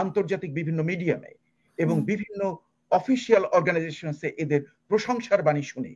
আন্তর্জাতিক বিভিন্ন মিডিয়ামে এবং বিভিন্ন অফিসিয়াল অর্গানাইজেশনসে এদের প্রশংসার বাণী শুনি,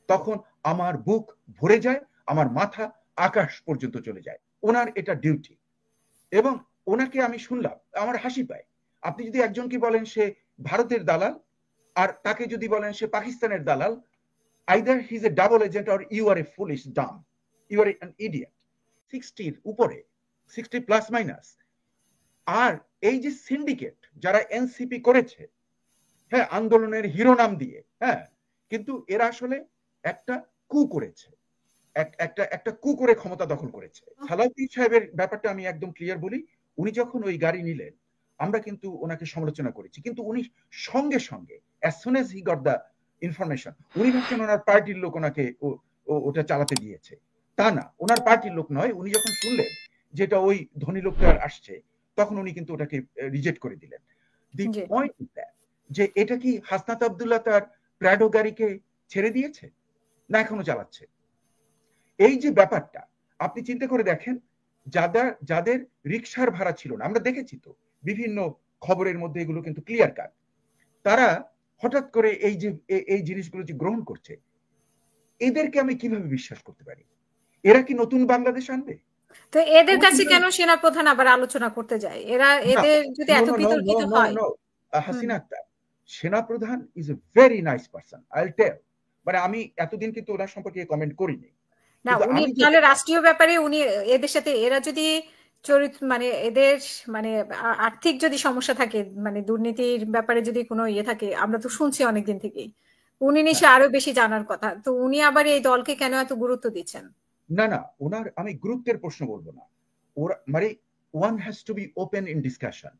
তখন আমার বুক ভরে যায়, আমার মাথা আকাশ পর্যন্ত চলে যায়। ওনার এটা ডিউটি। এবং ওনাকে আমি শুনলাম, আমার হাসি পায়। আপনি যদি একজনকে বলেন সে ভারতের দালাল, আর তাকে যদি বলেন সে পাকিস্তানের দালাল, either he's a double agent or you are a foolish dumb, you are an idiot। 60 উপরে, 60 প্লাস মাইনাস। আর এই যে সিন্ডিকেট যারা এনসিপি করেছে, হ্যাঁ, আন্দোলনের হিরো নাম দিয়ে, হ্যাঁ, কিন্তু এরা আসলে একটা কু করেছে, একটা কু করে ক্ষমতা দখল করেছে। সালাউদ্দিন সাহেবের ব্যাপারটা আমি একদম ক্লিয়ার বলি, উনি যখন ওই গাড়ি নিলেন আমরা কিন্তু ওনাকে সমালোচনা করেছি, কিন্তু উনি সঙ্গে সঙ্গে as soon as he got the information, উনি ভাবছেন ওনার পার্টির লোক ওনাকে ওটা চালাতে দিয়েছে। তা না, ওনার পার্টির লোক নয়। উনি যখন শুনলেন যেটা ওই ধনী লোকটার আসছে, তখন উনি কিন্তু ওটাকে রিজেক্ট করে দিলেন। দি পয়েন্ট ইজ দ্যাট যে এটা কি হাসনাত আব্দুল্লাহ তার প্রাডো গাড়িকে ছেড়ে দিয়েছে না এখনো চালাচ্ছে? এই যে ব্যাপারটা আপনি চিন্তা করে দেখেন, যাদের রিকশার ভাড়া ছিল না, আমরা দেখেছি তো বিভিন্ন খবরের মধ্যে এগুলো কিন্তু ক্লিয়ার কাট, তারা হঠাৎ করে এই জিনিসগুলো যে গ্রহণ করছে, এদেরকে আমি কিভাবে বিশ্বাস করতে পারি? এরা কি নতুন বাংলাদেশ আনবে? তো এদের কাছে কেন সেনাপ্রধান আবার আলোচনা করতে যায়? এদের যদি এত বিতর্কিত হয়। হাসিনা আক্তার সেনাপ্রধান is a very nice person, I will tell, মানে আমি এতদিন কিন্তু ওনার সম্পর্কে কমেন্ট করিনি না। উনি তাহলে রাষ্ট্রীয় ব্যাপারে উনি এদের সাথে, এরা যদি চরিত্র মানে এদের মানে আর্থিক যদি সমস্যা থাকে, মানে দুর্নীতির ব্যাপারে যদি কোনো ইয়ে থাকে, আমরা তো শুনছি অনেকদিন থেকেই, উনি নিশ্চয়ই আরো বেশি জানার কথা। তো উনি আবার এই দলকে কেন এত গুরুত্ব দিচ্ছেন? না না, ওনার আমি গুরুত্বের প্রশ্ন বলবো না, ওরা মানে one has to be open in discussion.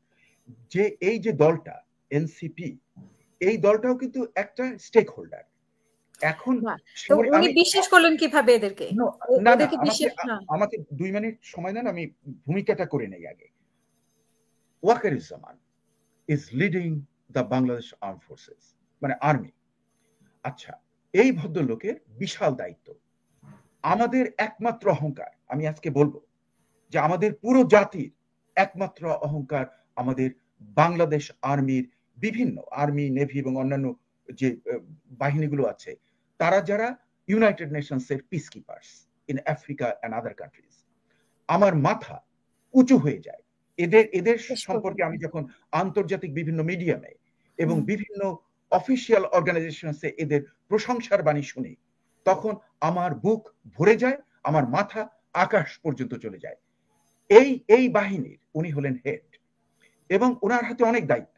যে এই যে দলটা এনসিপি, এই দলটাও কিন্তু একটা স্টেক হোল্ডার। এখন উনি বিশ্বাস করলেন কিভাবে এদেরকে? আমাকে 2 মিনিট সময় দেন, আমি ভূমিকাটা করে নেই আগে। Wakeruzzaman is leading the Bangladesh arm forces, মানে আর্মি। আচ্ছা, এই ভদ্রলোকের বিশাল দায়িত্ব। আমাদের একমাত্র অহংকার, আমি আজকে বলবো যে আমাদের পুরো জাতির একমাত্র অহংকার আমাদের বাংলাদেশ আর্মির বিভিন্ন আর্মি, নেভি এবং অন্যান্য যে বাহিনীগুলো আছে, তারা যারা ইউনাইটেড নেশনসের peacekeepers in Africa and other countries. আমার মাথা উঁচু হয়ে যায় এদের সম্পর্কে আমি যখন আন্তর্জাতিক বিভিন্ন মিডিয়ামে এবং বিভিন্ন অফিসিয়াল অর্গানাইজেশনসে এদের প্রশংসার বাণী শুনি, তখন আমার বুক ভরে যায়, আমার মাথা আকাশ পর্যন্ত চলে যায়। এই বাহিনীর উনি হলেন হেড, এবং ওনার হাতে অনেক দায়িত্ব।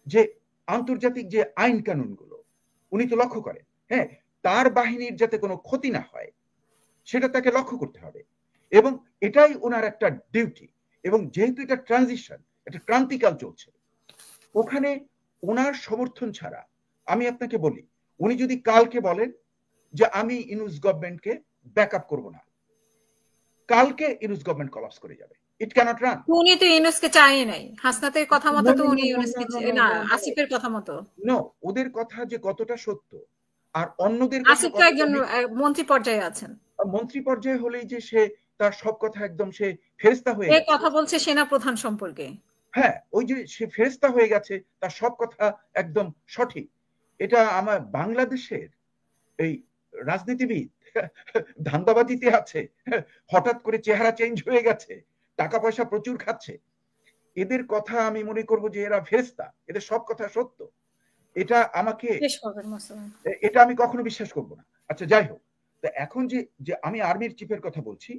যে আন্তর্জাতিক যে আইন কানুনগুলো উনি তো লক্ষ্য করেন, হ্যাঁ, তার বাহিনীর যাতে কোনো ক্ষতি না হয় সেটা তাকে লক্ষ্য করতে হবে, এবং এটাই ওনার একটা ডিউটি। এবং যেহেতু এটা ট্রানজিশন, এটা ক্রান্তিকাল চলছে, ওখানে ওনার সমর্থন ছাড়া, আমি আপনাকে বলি, উনি যদি কালকে বলেন যে আমি ইউনূস গভর্নমেন্টকে ব্যাকআপ করব না, কালকে ইউনূস গভর্নমেন্ট কলাপস করে যাবে। ইট ক্যানট রান। উনি তো ইউনূসকে চাইয়ে নাই, হাসনাতের কথা মতো তো উনি ইউনূসকে না, আসিফের কথা মতো। নো, ওদের কথা যে কতটা সত্য আর অন্যদের আসিফ তো একজন মন্ত্রী পর্যায়ে আছেন। মন্ত্রী পর্যায়ে হলেই যে সে তার সব কথা একদম সে ফেরেশতা হয়ে গেছে। কথা বলছে সেনা প্রধান সম্পর্কে, হ্যাঁ, ওই যে সে ফেরেশতা হয়ে গেছে, তার সব কথা একদম সঠিক। এটা আমার বাংলাদেশের এই রাজনীতিবিদ ধান্দাবাজিতে আছে, হঠাৎ করে চেহারা চেঞ্জ হয়ে গেছে, টাকা পয়সা প্রচুর খাচ্ছে, এদের কথা আমি মনে করব যে এরা ফেরেশতা, এদের সব কথা সত্য। এটা আমি কখনো বিশ্বাস করব না। আচ্ছা, যাই হোক, এখন যে আমি আর্মির চিফের কথা বলছি,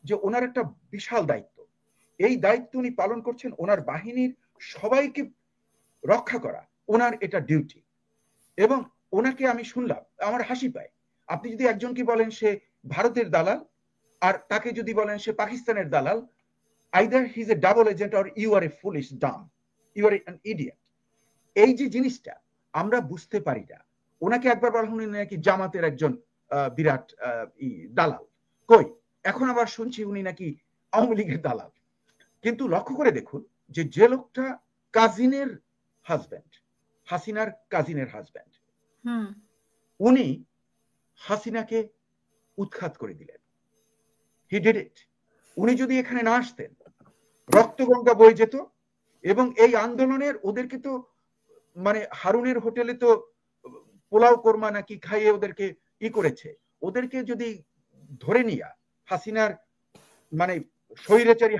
যে ওনার একটা বিশাল দায়িত্ব। এই দায়িত্ব উনি পালন করছেন, ওনার বাহিনীর সবাইকে রক্ষা করা ওনার এটা ডিউটি। এবং ওনাকে আমি শুনলাম, আমার হাসি পায়। আপনি যদি একজনকে বলেন সে ভারতের দালাল, আর তাকে যদি বলেন সে পাকিস্তানের দালাল, either he's a double agent or you are a foolish dumb, you are an idiot। এই যে জিনিসটা আমরা বুঝতে পারি না। ওনাকে একবার বলা হলো নাকি জামাতের একজন বিরাট দালাল, কই এখন আবার শুনছি উনি নাকি আওয়ামী লীগের দালাল। কিন্তু লক্ষ্য করে দেখুন যে লোকটা কাজিনের হাজব্যান্ড, হাসিনার কাজিনের হাজব্যান্ড, উনি হাসিনাকে উৎখাত করে দিলেন। He did it. উনি যদি এখানে না আসতেন, রক্তগঙ্গা বয়ে যেত, এবং এই আন্দোলনের ওদেরকে তো মানে হারুনের হোটেলে তো পোলাও কোরমা নাকি খাইয়ে ওদেরকে করেছে। ওদেরকে যদি ধরে নিয়ে হাসিনার মানে স্বৈরাচারী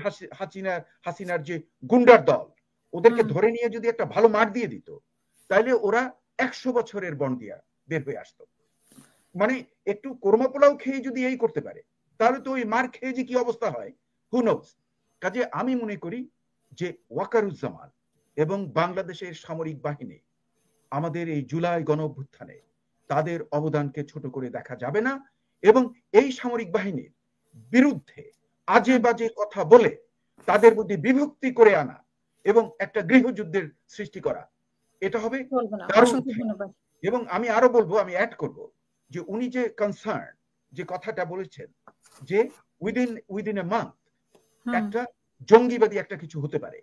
হাসিনার যে গুন্ডার দল, ওদেরকে ধরে নিয়ে যদি একটা ভালো মার দিয়ে দিত, তাইলে ওরা 100 বছরের বন দিয়া বের হয়ে আসতো। মানে একটু কোরমা পোলাও খেয়ে যদি এই করতে পারে, তাহলে তো ওই মার খেয়ে যে কি অবস্থা হয়, হু নোস। কাজে আমি মনে করি যে ওয়াকারুজ্জামান এবং বাংলাদেশের সামরিক বাহিনী আমাদের এই জুলাই গণ অভ্যুত্থানে তাদের অবদানকে ছোট করে দেখা যাবে না, এবং এই সামরিক বাহিনীর বিরুদ্ধে আজে বাজে কথা বলে তাদের মধ্যে বিভক্তি করে আনা এবং একটা গৃহযুদ্ধের সৃষ্টি করা, এটা হবে দারুণ। এবং আমি আরো বলবো, আমি অ্যাড করব যে উনি যে কনসার্ন যে কথাটা বলেছেন যে উইদিন এ মান্থ একটা জঙ্গিবাদী একটা কিছু হতে পারে,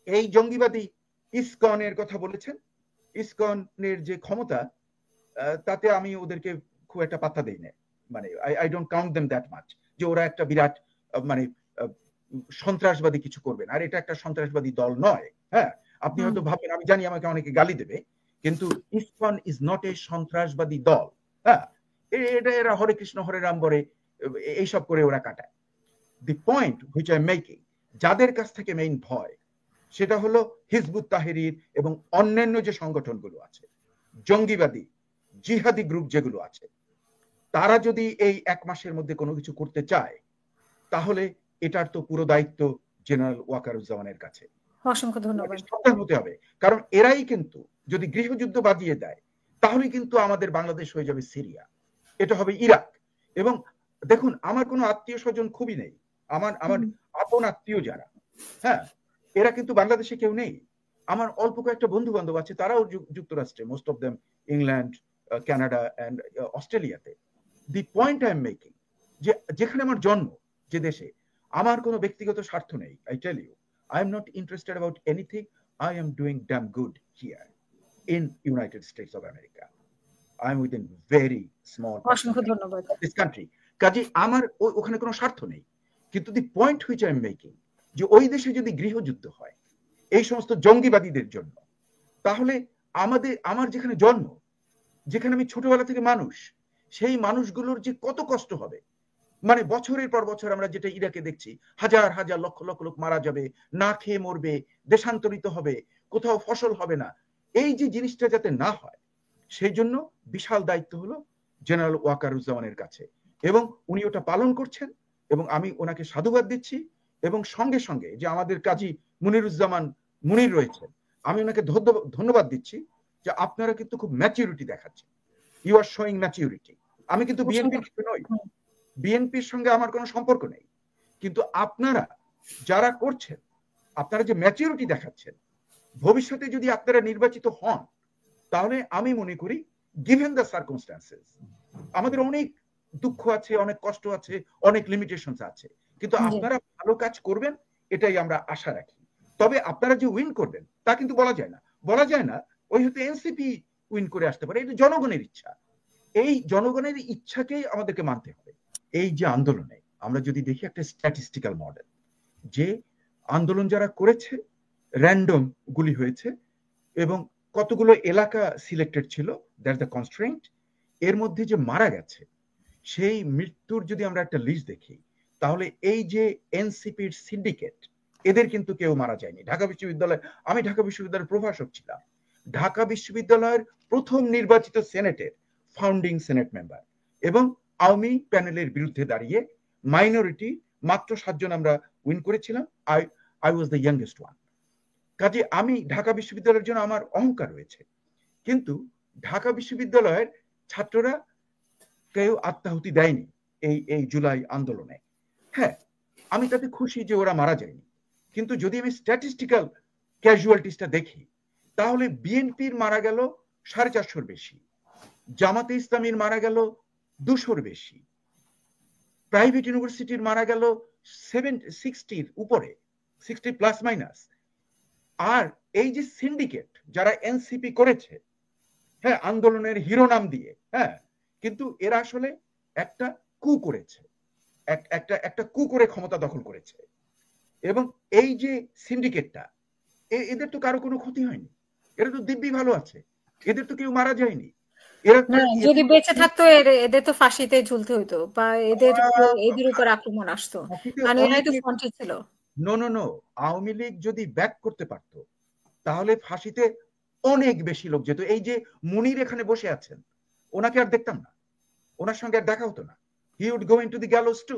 এই জঙ্গিবাদী ইসকনের কথা বলেছেন। ইসকনের যে ক্ষমতা, তাতে আমি ওদেরকে খুব একটা পাত্তা দেই না, মানে I don't count them that much যে ওরা একটা বিরাট মানে সন্ত্রাসবাদী কিছু করবেন। আর এটা একটা সন্ত্রাসবাদী দল নয়। হ্যাঁ, আপনি হয়তো ভাববেন, আমি জানি আমাকে অনেকে গালি দেবে, কিন্তু ইসকন ইজ নট এ সন্ত্রাসবাদী দল। হ্যাঁ, এটা এরা হরে কৃষ্ণ হরে রাম বলে এইসব করে ওরা কাটায়। The point which I am making, যাদের কাছ থেকে মেইন ভয় সেটা হলো হিজবুত তাহরির এবং অন্যান্য যে সংগঠনগুলো আছে, জঙ্গিবাদী জিহাদি গ্রুপ যেগুলো আছে, তারা যদি এই 1 মাসের মধ্যে কোনো কিছু করতে চায়, তাহলে এটার তো পুরো দায়িত্ব জেনারেল ওয়াকারুজ্জামানের কাছে। অসংখ্য ধন্যবাদ। সাবধান হতে হবে, কারণ এরাই কিন্তু যদি গৃহযুদ্ধ বাজিয়ে দেয়, তাহলে কিন্তু আমাদের বাংলাদেশ হয়ে যাবে সিরিয়া, এটা হবে ইরাক। এবং দেখুন, আমার কোনো আত্মীয় স্বজন খুবই নেই, আমার আপন আত্মীয় যারা, হ্যাঁ, এরা কিন্তু বাংলাদেশে কেউ নেই। আমার অল্প কয়েকটা বন্ধু বান্ধব আছে, তারাও যুক্তরাষ্ট্রে, most of them England, Canada and অস্ট্রেলিয়াতে। The point I'm making, যে যেখানে আমার জন্ম, যে দেশে, আমার কোনো ব্যক্তিগত স্বার্থ নেই। I tell you, I am not interested about anything. I am doing damn good here in United States of America. I am within very small this country. কাজে আমার ওখানে কোনো স্বার্থ নেই। কিন্তু the point which I am making, যে ওই দেশে যদি গৃহযুদ্ধ হয় এই সমস্ত জঙ্গিবাদীদের জন্য, তাহলে আমার যেখানে জন্ম, যেখানে আমি ছোটবেলা থেকে মানুষ, সেই মানুষগুলোর যে কত কষ্ট হবে। মানে বছরের পর বছর আমরা যেটা ইরাকে দেখছি, হাজার হাজার লক্ষ লক্ষ লোক মারা যাবে, না খেয়ে মরবে, দেশান্তরিত হবে, কোথাও ফসল হবে না। এই যে জিনিসটা যাতে না হয়, সেই জন্য বিশাল দায়িত্ব হলো জেনারেল ওয়াকারুজ্জামানের কাছে, এবং উনি ওটা পালন করছেন, এবং আমি ওনাকে সাধুবাদ দিচ্ছি। এবং সঙ্গে সঙ্গে যে আমাদের কাজী মুনিরুজ্জামান মুনির রয়েছেন, আমি ওনাকে ধন্যবাদ দিচ্ছি যে আপনারা কিন্তু খুব ম্যাচিউরিটি দেখাচ্ছেন। You are showing maturity. আমি কিন্তু বিএনপির কিছু নই, বিএনপির সঙ্গে আমার কোনো সম্পর্ক নেই, কিন্তু আপনারা যারা করছেন, আপনারা যে ম্যাচিউরিটি দেখাচ্ছেন, ভবিষ্যতে যদি আপনারা নির্বাচিত হন, তাহলে আমি মনে করি গিভেন দ্য সার্কামস্ট্যান্সেস, আমাদের অনেক দুঃখ আছে, অনেক কষ্ট আছে, অনেক লিমিটেশনস আছে, কিন্তু আপনারা ভালো কাজ করবেন, এটাই আমরা আশা রাখি। তবে আপনারা যে উইন করবেন তা কিন্তু বলা যায় না। ওই হয়তো এনসিপি উইন করে আসতে পারে, এটা জনগণের ইচ্ছা। এই জনগণের ইচ্ছাকেই আমাদেরকে মানতে হবে। এই যে আন্দোলনে আমরা যদি দেখি একটা স্ট্যাটিস্টিক্যাল মডেল, যে আন্দোলন যারা করেছে র্যান্ডম গুলি হয়েছে, এবং কতগুলো এলাকা সিলেক্টেড ছিল, দ্যাটস দ্য কনস্ট্রেন্ট। এর মধ্যে যে মারা গেছে, সেই মৃত্যুর যদি আমরা একটা লিস্ট দেখি, তাহলে এই যে এনসিপির সিন্ডিকেট, এদের কিন্তু কেউ মারা যায়নি। ঢাকা বিশ্ববিদ্যালয়, আমি ঢাকা বিশ্ববিদ্যালয়ের প্রভাষক ছিলাম, ঢাকা বিশ্ববিদ্যালয়ের প্রথম নির্বাচিত সেনেটের ফাউন্ডিং সেনেট মেম্বার, এবং আওয়ামী প্যানেলের বিরুদ্ধে দাঁড়িয়ে মাইনরিটি মাত্র 7 জন আমরা উইন করেছিলাম। I was the youngest one. কাজে আমি ঢাকা বিশ্ববিদ্যালয়ের জন্য আমার অহংকার রয়েছে, কিন্তু ঢাকা বিশ্ববিদ্যালয়ের ছাত্ররা কেউ আত্মাহুতি দেয়নি এই জুলাই আন্দোলনে। হ্যাঁ, আমি তাতে খুশি যে ওরা মারা যায়নি, কিন্তু যদি আমি স্ট্যাটিস্টিক্যাল ক্যাজুয়ালিটিসটা দেখি, তাহলে বিএনপির মারা গেল 450-র বেশি, জামাতে ইসলামীর মারা গেল 200-র বেশি, প্রাইভেট ইউনিভার্সিটির মারা গেল 60-র উপরে, 60 প্লাস মাইনাস। আর এই যে সিন্ডিকেট যারা এনসিপি করেছে, হ্যাঁ, আন্দোলনের হিরো নাম দিয়ে, হ্যাঁ, কিন্তু এরা আসলে একটা কু করেছে, একটা কু করে ক্ষমতা দখল করেছে। এবং এই যে সিন্ডিকেটটা, এদের তো কারো কোনো ক্ষতি হয়নি, এরা তো দিব্যি ভালো আছে, এদের তো কেউ মারা যায়নি। এরা না, যদি বেঁচে থাকতো এদের তো ফাঁসিতে ঝুলতে হইতো, বা এদের উপর আক্রমণ আসতো, কারণ এরাই তো ফ্রন্টে ছিল। No no no, Awami League যদি ব্যাক করতে পারতো তাহলে ফাঁসিতে অনেক বেশি লোক যেত। এই যে মুনির এখানে বসে আছেন, ওনাকে আর দেখতাম না, ওনার সঙ্গে আর দেখা হতো না। He would go into the gallows too.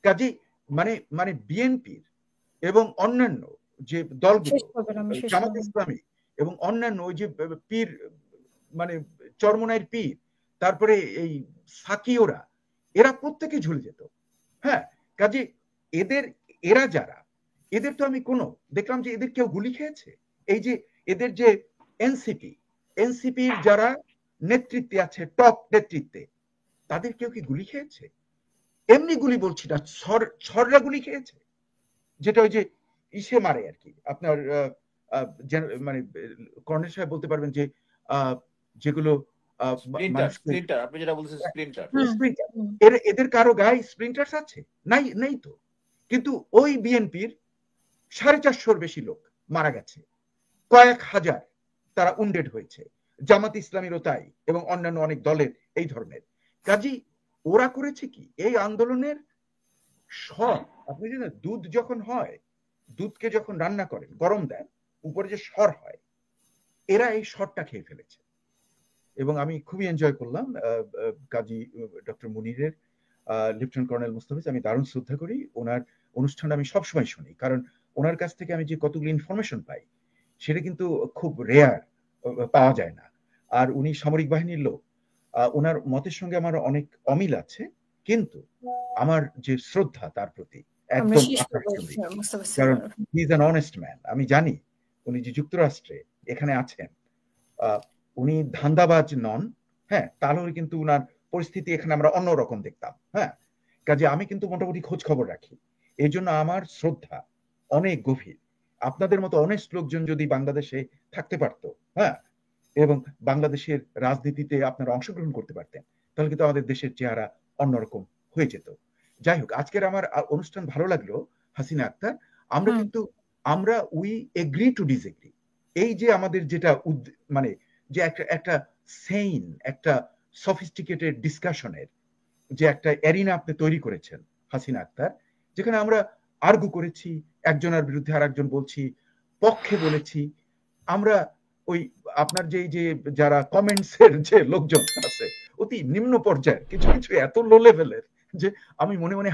Kazi মানে মানে বিএনপির এবং অন্যান্য যে দলগুলো, জামাত ইসলামী এবং অন্যান্য ওই যে পীর মানে চরমনাইয়ের পীর, তারপরে এই সাকিওরা, এরা প্রত্যেকে ঝুলে যেত। হ্যাঁ, কাজে এরা যারা, এদের তো আমি দেখলাম যে এদের কেউ গুলি খেয়েছে? এই যে এদের যে এনসিপির যারা নেতৃত্বে আছে, টপ নেতৃত্বে, তাদের কেউ কি গুলি খেয়েছে? এমনি গুলি বলছি না, ছররা গুলি খেয়েছে, যেটা ওই যে ইসে মারে আর কি, আপনার মানে কর্নেল সাহেব বলতে পারবেন যে যেগুলো এদের কারো গায়ে স্প্লিন্টার্স আছে? নেই তো। কিন্তু ওই বিএনপির 450 বেশি লোক মারা গেছে, কয়েক হাজার তারা উন্ডেড হয়েছে, জামাত ইসলামীরও তাই, এবং অন্যান্য অনেক দলের এই ধরনের। কাজী ওরা করেছে কি, এই আন্দোলনের সর, আপনি জানেন দুধ যখন হয়, দুধকে যখন রান্না করেন, গরম দেন, উপরে যে সর হয়, এরা এই সরটা খেয়ে ফেলেছে। এবং আমি খুবই এনজয় করলাম কাজী ডক্টর মুনিরের, লেফটেন্যান্ট কর্নেল মুস্তাফিজ, আমি দারুণ শ্রদ্ধা করি, ওনার অনুষ্ঠান আমি সবসময় শুনি, কারণ ওনার কাছ থেকে আমি যে কতগুলো ইনফরমেশন পাই সেটা কিন্তু খুব রেয়ার, পাওয়া যায় না। আর উনি সামরিক বাহিনীর লোক, ওনার মতের সঙ্গে আমার অনেক অমিল আছে, কিন্তু আমার যে শ্রদ্ধা তার প্রতি একদম, কারণ he is an honest man. আমি জানি উনি যে যুক্তরাষ্ট্রে এখানে আছেন, উনি ধান্দাবাজ নন। হ্যাঁ, তাহলে কিন্তু উনার পরিস্থিতি এখানে আমরা অন্যরকম দেখতাম। হ্যাঁ, কাজে আমি কিন্তু মোটামুটি খোঁজ খবর রাখি, এই জন্য আমার শ্রদ্ধা অনেক গভীর। আপনাদের মতো অনেস্ট লোকজন যদি বাংলাদেশে থাকতে পারতো, হ্যাঁ, এবং বাংলাদেশের রাজনীতিতে আপনারা অংশগ্রহণ করতে পারতেন, তাহলে কিন্তু আমাদের দেশের চেহারা অন্যরকম হয়ে যেত। যাই হোক, আজকের আমার অনুষ্ঠান ভালো লাগলো হাসিনা আক্তার। আমরা কিন্তু উই এগ্রি টু ডিসএগ্রি। এই যে আমাদের যেটা মানে যে একটা সেইন, একটা সফিস্টিকেটেড ডিসকাশনের যে একটা এরিনা আপনি তৈরি করেছেন হাসিনা আক্তার, যেখানে আমরা আর্গু করেছি, একজনের বিরুদ্ধে আর একজন বলছি, পক্ষে বলেছি আমরা। ওই আপনার যে যারা কমেন্টসের যে লোকজন আছে, অতি নিম্ন পর্যায়ের কিছু কিছু এত লো লেভেলের যে আমি মনে মনে